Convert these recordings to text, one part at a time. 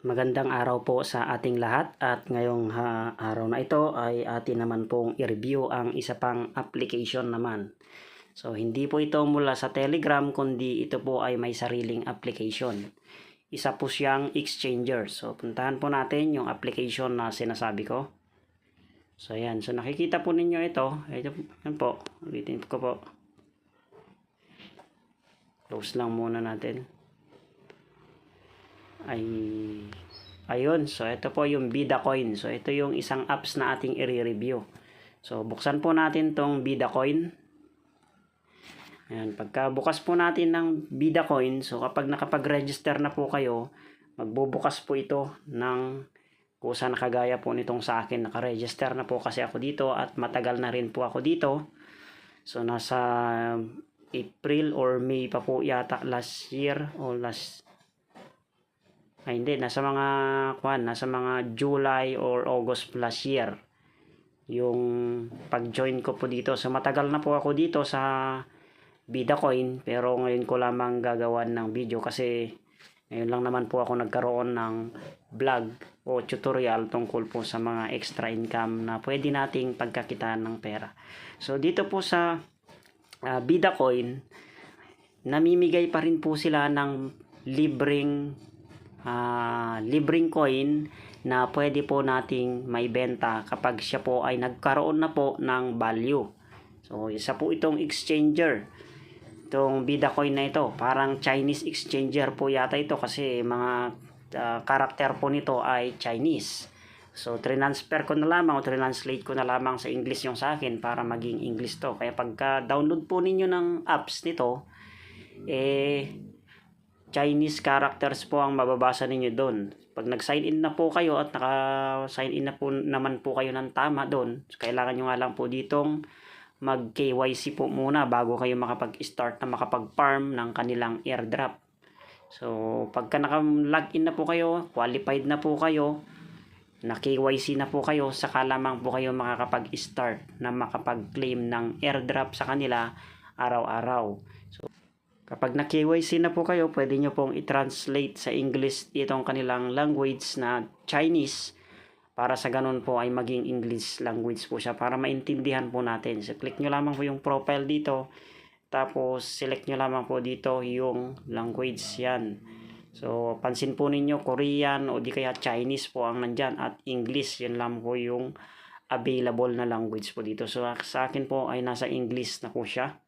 Magandang araw po sa ating lahat at ngayong araw na ito ay atin naman pong i-review ang isa pang application naman. So hindi po ito mula sa Telegram kundi ito po ay may sariling application. Isa po siyang exchanger. So puntahan po natin yung application na sinasabi ko. So ayan, so nakikita po ninyo ito. Yan po, ulitin ko po. Close lang muna natin. Ayun, so ito po yung Bidacoin. So ito yung isang apps na ating i-review. So buksan po natin tong Bidacoin. Ayan, pagka bukas po natin ng Bidacoin, so kapag nakapag-register na po kayo, magbubukas po ito ng kusa na kagaya po nitong sa akin. Naka-register na po kasi ako dito at matagal na rin po ako dito. So nasa April or May pa po yata last year o hindi, nasa mga July or August last year yung pag-join ko po dito. So matagal na po ako dito sa Bidacoin, pero ngayon ko lamang gagawan ng video kasi ngayon lang naman po ako nagkaroon ng vlog o tutorial tungkol po sa mga extra income na pwede nating pagkakitaan ng pera. So dito po sa Bidacoin, namimigay pa rin po sila ng libreng coin na pwede po nating maibenta kapag siya po ay nagkaroon na po ng value. So isa po itong exchanger, itong Bidacoin na ito. Parang Chinese exchanger po yata ito kasi mga karakter po nito ay Chinese. So transfer ko na lamang o translate ko na lamang sa English yung sa akin para maging English to. Kaya pagka download po ninyo ng apps nito, Chinese characters po ang mababasa ninyo doon. Pag nag-sign in na po kayo at naka-sign in na po naman po kayo ng tama doon, kailangan nyo nga lang po ditong mag-KYC po muna bago kayo makapag-start na makapag-farm ng kanilang airdrop. So, pagka naka-login na po kayo, qualified na po kayo, na-KYC na po kayo, saka lamang po kayo makakapag-start na makapag-claim ng airdrop sa kanila araw-araw. So, kapag na-KYC na po kayo, pwede nyo pong i-translate sa English itong kanilang language na Chinese para sa ganun po ay maging English language po siya para maintindihan po natin. So, click nyo lamang po yung profile dito. Tapos, select nyo lamang po dito yung language yan. So, pansin po ninyo, Korean o di kaya Chinese po ang nandyan at English. Yan lang po yung available na language po dito. So, sa akin po ay nasa English na po siya.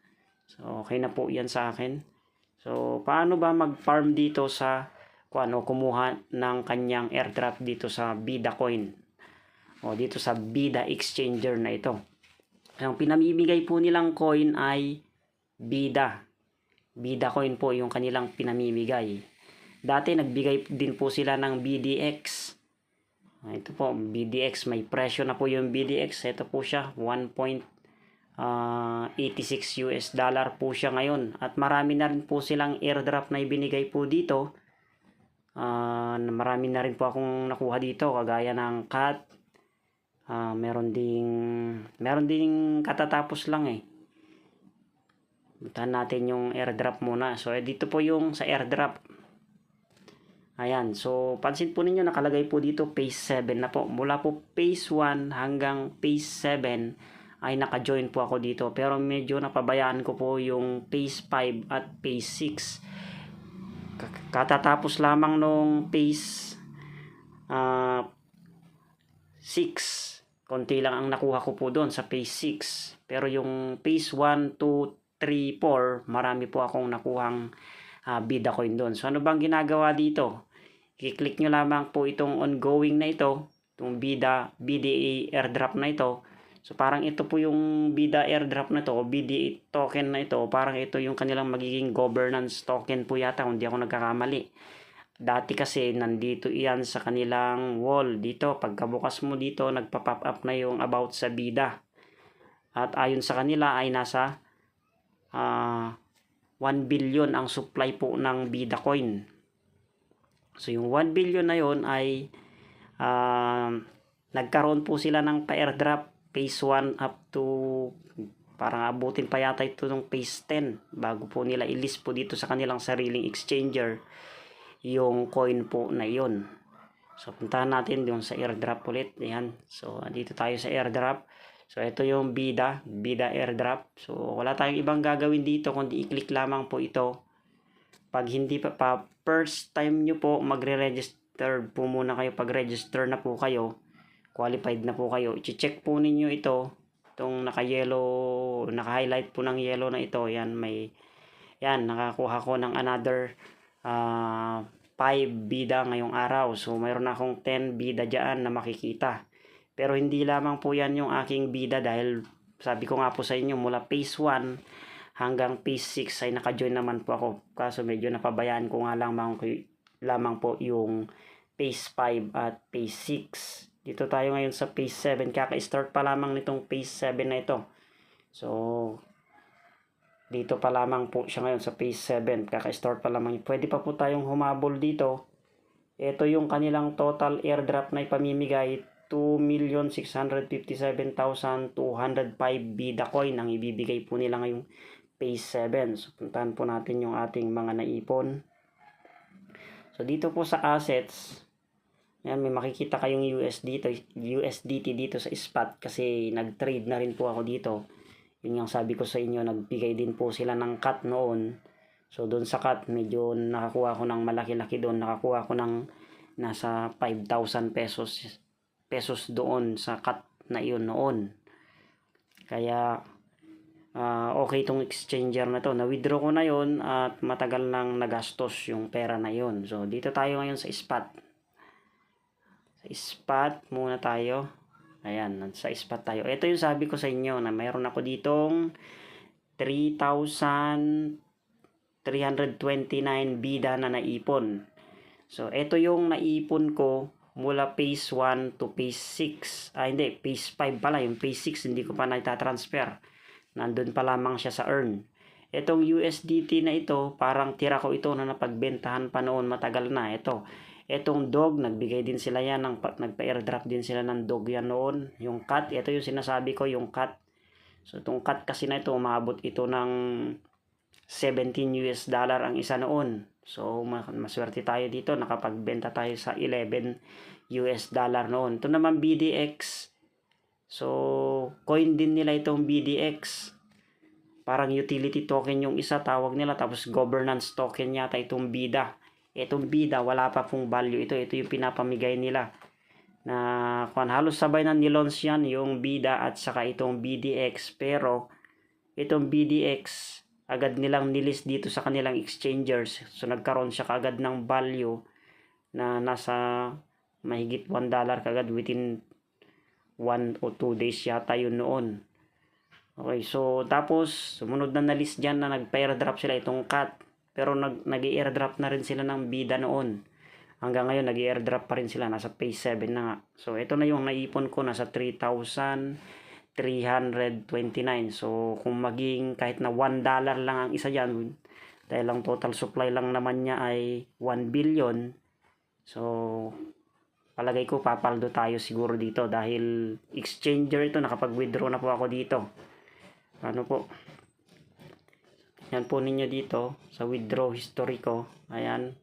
So, okay na po yan sa akin. So, paano ba mag-farm dito sa kumuha ng kanyang airdrop dito sa Bidacoin o dito sa Bida Exchanger na ito? Ang pinamimigay po nilang coin ay Bidacoin po yung kanilang pinamimigay. Dati nagbigay din po sila ng BDX. Ito po, BDX, may presyo na po yung BDX. Ito po siya, 86 US dollar po siya ngayon at marami na rin po silang airdrop na ibinigay po dito. Marami na rin po akong nakuha dito kagaya ng CAT. Meron ding katatapos lang Puntahan natin yung airdrop muna. So dito po yung sa airdrop. Ayan, so pansin po ninyo nakalagay po dito phase 7 na po. Mula po phase 1 hanggang phase 7 ay naka-join po ako dito. Pero medyo napabayaan ko po yung phase 5 at phase 6. Katatapos lamang nung phase 6. Konti lang ang nakuha ko po doon sa phase 6. Pero yung phase 1, 2, 3, 4, marami po akong nakuhang Bidacoin doon. So ano bang ginagawa dito? I-click nyo lamang po itong ongoing na ito. Itong BDA airdrop na ito. So parang ito po yung BIDA airdrop na to, BDA token na ito, parang ito yung kanilang magiging governance token po yata kung di ako nagkakamali. Dati kasi nandito iyan sa kanilang wall dito, pagkabukas mo dito nagpa-pop up na yung about sa BIDA. At ayon sa kanila ay nasa 1 billion ang supply po ng BIDA coin. So yung 1 billion na yon ay nagkaroon po sila ng pa-airdrop phase 1 up to parang abutin pa yata ito ng phase 10 bago po nila i-list po dito sa kanilang sariling exchanger yung coin po na yon. So puntahan natin doon sa airdrop ulit. Ayan. So dito tayo sa airdrop. So ito yung Bida airdrop. So wala tayong ibang gagawin dito kundi i-click lamang po ito. Pag hindi pa first time nyo po magre-register po muna kayo. Pag register na po kayo, qualified na po kayo, i-check po ninyo ito. Itong naka-yellow, naka-highlight po ng yellow na ito. Yan, nakakuha ko ng another 5 bida ngayong araw. So mayroon akong 10 bida dyan na makikita. Pero hindi lamang po yan yung aking bida dahil sabi ko nga po sa inyo mula phase 1 hanggang phase 6 ay naka-join naman po ako. Kaso medyo napabayaan ko nga lamang po yung phase 5 at phase 6. Dito tayo ngayon sa phase 7. Kaka-start pa lamang nitong phase 7 na ito. So dito pa lamang po siya ngayon sa phase 7. Kaka-start pa lamang. Pwede pa po tayong humabol dito. Ito yung kanilang total airdrop na ipamimigay. 2,657,205 Bida coin ang ibibigay po nila ngayong phase 7. So puntahan po natin yung ating mga naipon. So dito po sa assets, yan, may makikita kayong USDT dito sa spot kasi nag-trade na rin po ako dito. Yun yung sabi ko sa inyo, nagbigay din po sila ng cut noon. So doon sa cut, medyo nakakuha ko ng malaki-laki doon. Nakakuha ko ng nasa 5,000 pesos doon sa cut na iyon noon. Kaya okay itong exchanger na to. Na-withdraw ko na yon at matagal nang nagastos yung pera na yon. So dito tayo ngayon sa spot. Sa spot muna tayo. Ayan, sa spot tayo. Ito yung sabi ko sa inyo na mayroon ako ditong 3,329 bida na naipon. So ito yung naipon ko mula phase 1 to phase 6. Hindi, phase 5 pala. Yung phase 6 hindi ko pa na-transfer. Nandun pa lamang siya sa earn. Itong USDT na ito, parang tira ko ito na napagbentahan pa noon matagal na. Itong dog, nagbigay din sila yan, nagpa-airdrop din sila ng dog yan noon. Yung cut, ito yung sinasabi ko, yung cut. So itong cut kasi na ito, umabot ito ng $17 ang isa noon. So maswerte tayo dito, nakapagbenta tayo sa $11 noon. Ito naman BDX. So coin din nila itong BDX. Parang utility token yung isa tawag nila, tapos governance token yata itong Bida. Itong Bida wala pa pong value ito. Ito yung pinapamigay nila. Na halos sabay na nilaunch yan, yung Bida at saka itong BDX. Pero itong BDX agad nilang nilist dito sa kanilang exchangers. So nagkaroon siya kaagad ng value na nasa mahigit $1 kaagad within 1 o 2 days yata yun noon. Okay, so tapos sumunod na list dyan na nagpa-airdrop sila itong cut. Pero nag-airdrop na rin sila ng Bida noon. Hanggang ngayon nag-airdrop pa rin sila, nasa phase 7 na nga. So ito na yung naipon ko, nasa 3,329. So kung maging kahit na $1 lang ang isa dyan, dahil ang total supply lang naman niya ay 1 billion. So palagay ko papaldo tayo siguro dito dahil exchanger ito, nakapag-withdraw na po ako dito. Ano po? Yan po ninyo dito sa withdraw history ko. Ayan.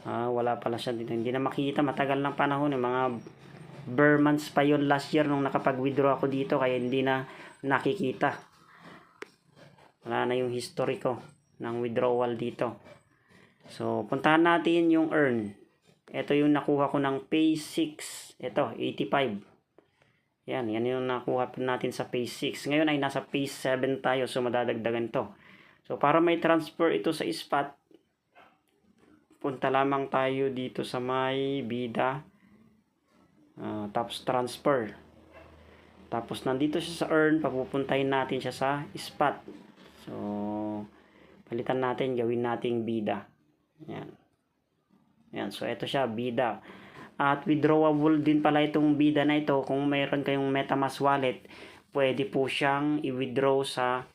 Wala pala siya dito. Hindi na makita, matagal ng panahon. Mga bare months pa yun last year nung nakapag-withdraw ako dito, kaya hindi na nakikita. Wala na yung history ko ng withdrawal dito. So puntahan natin yung earn. Ito yung nakuha ko ng phase 6. Ito 85. Yan yung nakuha natin sa phase 6. Ngayon ay nasa phase 7 tayo, so madadagdagan to. So para may transfer ito sa spot, punta lamang tayo dito sa may Bida. Tapos transfer. Tapos nandito siya sa earn, papupuntahin natin siya sa spot. So palitan natin, gawin nating Bida. Yan, so ito siya, Bida. At withdrawable din pala itong Bida na ito. Kung mayroon kayong MetaMask wallet, pwede po siyang i-withdraw sa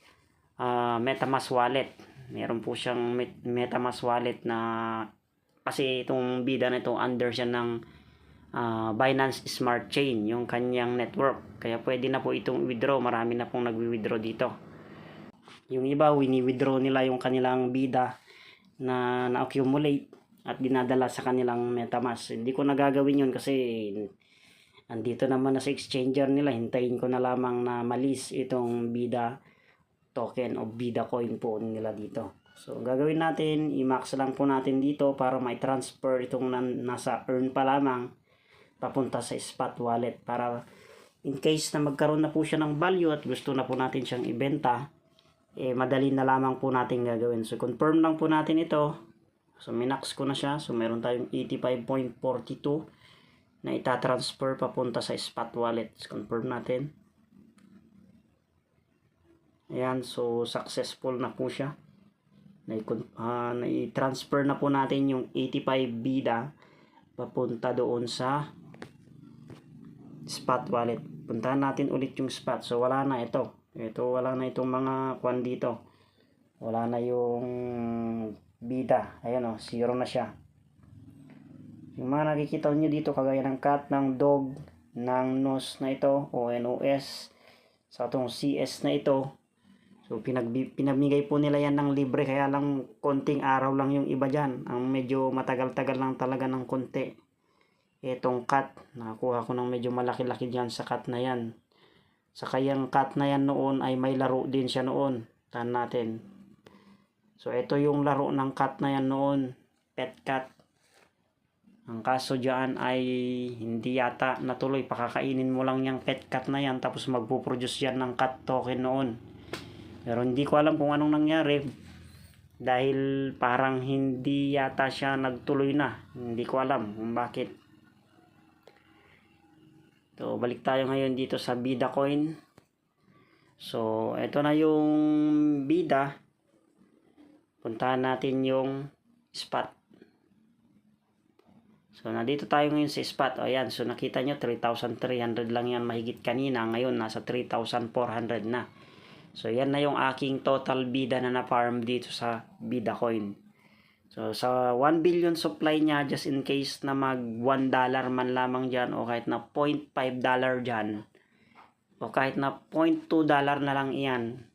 MetaMask wallet. Meron po siyang MetaMask wallet na kasi itong Bida na ito under siya ng Binance Smart Chain, yung kanyang network. Kaya pwede na po itong withdraw. Marami na pong nagwi-withdraw dito. Yung iba, wini-withdraw nila yung kanilang Bida na accumulate. at dinadala sa kanilang MetaMask. Hindi ko nagagawin yun kasi andito naman na sa exchanger nila. Hintayin ko na lamang na malis itong BIDA token o BIDA coin po nila dito. So gagawin natin, i-max lang po natin dito para may transfer itong nasa earn pa lamang papunta sa spot wallet, para in case na magkaroon na po siya ng value at gusto na po natin siyang ibenta, madali na lamang po natin gagawin. So confirm lang po natin ito. So minax ko na siya. So meron tayong 85.42 na itatransfer papunta sa spot wallet. So confirm natin. Ayan, so successful na po siya. Na-transfer na po natin yung 85 BIDA papunta doon sa spot wallet. Puntahan natin ulit yung spot. So wala na ito. Wala na itong mga kwan dito. Wala na yung BIDA. Ayan, zero na siya. Yung mga nakikita nyo dito kagaya ng cat, ng dog, ng nose na ito o NOS, sa itong CS na ito. So pinamigay po nila yan ng libre, kaya lang konting araw lang yung iba dyan. Ang medyo matagal-tagal lang talaga ng konti. Itong cat, nakakuha ko ng medyo malaki-laki dyan sa cat na yan. Sa kayang cat na yan noon ay may laro din siya noon. Tahan natin. So ito yung laro ng cat na yan noon, pet cat. Ang kaso dyan ay hindi yata natuloy. Pakakainin mo lang yung pet cat na yan tapos magpuproduce yan ng cat token noon. Pero hindi ko alam kung anong nangyari, dahil parang hindi yata siya nagtuloy na. Hindi ko alam kung bakit. So balik tayo ngayon dito sa BIDA coin. So ito na yung BIDA. Puntahan natin yung spot. So nandito tayo ngayon sa spot. O yan, so nakita nyo 3,300 lang yan mahigit kanina. Ngayon nasa 3,400 na. So yan na yung aking total BIDA na na-farm dito sa BIDA coin. So sa 1 billion supply niya, just in case na mag $1 man lamang dyan, o kahit na $0.5 dyan, o kahit na $0.2 na lang iyan,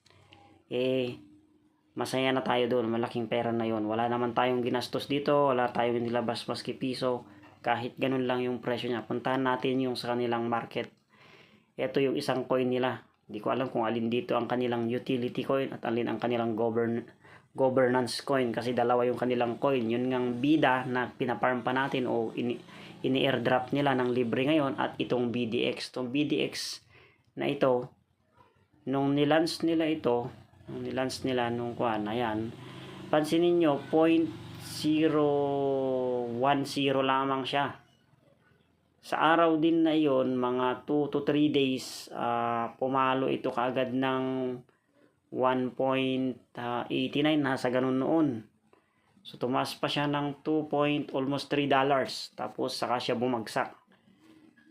masaya na tayo doon. Malaking pera na yon. Wala naman tayong ginastos dito, wala tayong nilabas maski piso. Kahit ganun lang yung presyo niya. Puntahan natin yung sa kanilang market. Ito yung isang coin nila. Hindi ko alam kung alin dito ang kanilang utility coin at alin ang kanilang governance coin, kasi dalawa yung kanilang coin. Yun ngang BIDA na pinaparm pa natin o ini-airdrop nila ng libre ngayon, at itong BDX. Itong BDX na ito, nung nilance nila nung kuan, ayan, pansinin nyo 0.010 lamang siya. Sa araw din na yon, mga 2 to 3 days, pumalo ito kaagad ng 1.89, nasa ganun noon. So tumaas pa siya ng almost $3. Tapos saka siya bumagsak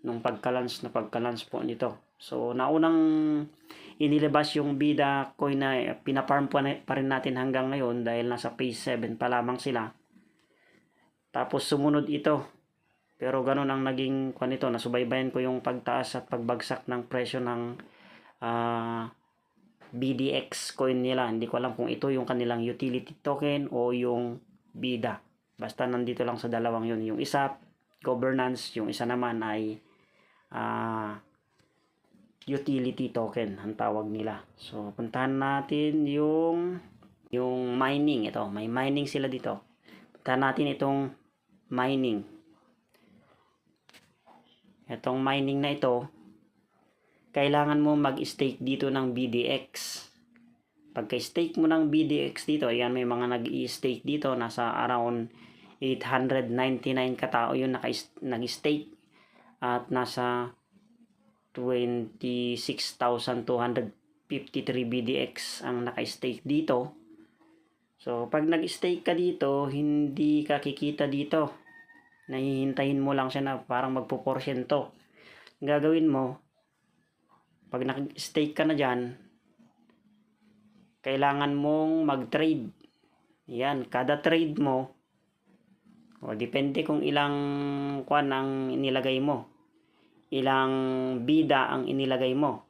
nung pagkalans po nito. So naunang inilabas yung BIDA coin na pinafarm pa rin natin hanggang ngayon dahil nasa phase 7 pa lamang sila. Tapos sumunod ito. Pero ganun ang naging kwan nito. Nasubaybayan ko yung pagtaas at pagbagsak ng presyo ng BDX coin nila. Hindi ko alam kung ito yung kanilang utility token o yung BIDA. Basta nandito lang sa dalawang yun. Yung isa governance, yung isa naman ay utility token ang tawag nila. So puntahan natin yung mining. Ito, may mining sila dito. Puntahan natin itong mining. Itong mining na ito, kailangan mo mag-stake dito ng BDX. Pagka-stake mo ng BDX dito, ayan, may mga nag-i-stake dito, nasa around 899 katao yun nag-stake, at nasa 26,253 BDX ang naka-stake dito. So pag nag-stake ka dito, hindi ka kikita dito. Nahihintayin mo lang siya na parang magpo-porsyento. Gagawin mo, pag nag-stake ka na dyan, kailangan mong mag-trade. Yan, kada trade mo, o depende kung ilang kwan ang inilagay mo, ilang BIDA ang inilagay mo.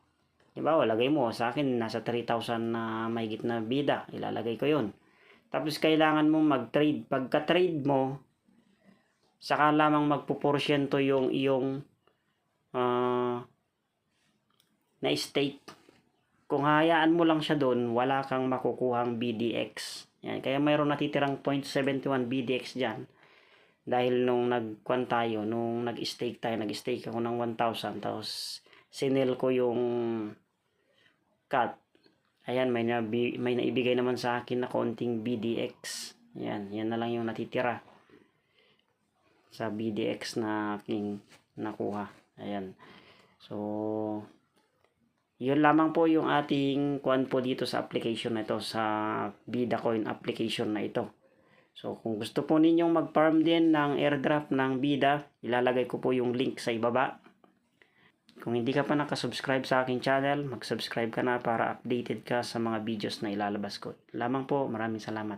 Diba, lagay mo, sa akin nasa 3,000 na mahigit na BIDA, ilalagay ko yun. Tapos kailangan mong mag-trade. Pagka-trade mo, saka lamang magpuporsyento yung iyong na stake. Kung hayaan mo lang siya doon, wala kang makukuhang BDX. Yan. Kaya mayroon natitirang 0.71 BDX dyan. Dahil nung nag-kwan tayo, nung nag-stake tayo, nag-stake ako ng 1,000, tapos sinil ko yung cut. Ayan, may naibigay naman sa akin na konting BDX. Yan na lang yung natitira sa BDX na aking nakuha. Ayan. So, yun lamang po yung ating kuan po dito sa application na ito, sa Bida Coin application na ito. So, kung gusto po ninyong mag-farm din ng airdrop ng Bida, ilalagay ko po yung link sa ibaba. Kung hindi ka pa nakasubscribe sa aking channel, mag-subscribe ka na para updated ka sa mga videos na ilalabas ko. Lamang po, maraming salamat.